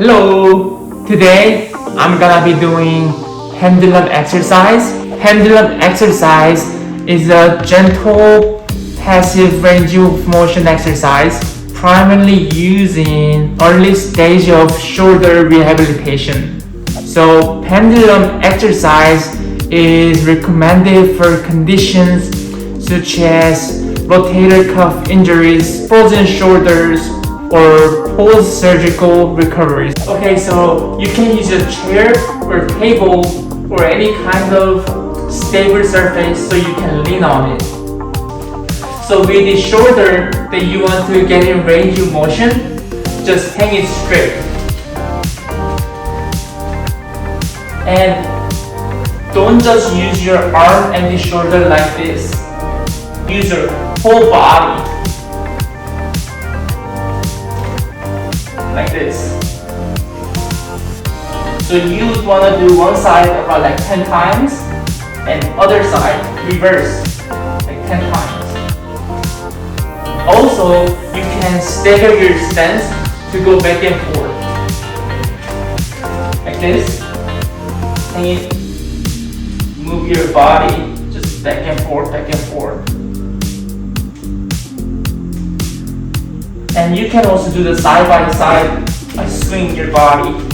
Hello! Today I'm gonna be doing pendulum exercise. Pendulum exercise is a gentle passive range of motion exercise primarily used in early stage of shoulder rehabilitation. So pendulum exercise is recommended for conditions such as rotator cuff injuries, frozen shoulders, or post-surgical recoveries. Okay, so you can use a chair or table or any kind of stable surface so you can lean on it. So with the shoulder that you want to get in range of motion, just hang it straight. And don't just use your arm and the shoulder like this. Use your whole body. Like this. So you would want to do one side about like 10 times and other side reverse like 10 times. Also, you can stagger your stance to go back and forth. Like this. And you move your body just back and forth, back and forth. And you can also do the side by side by swinging your body.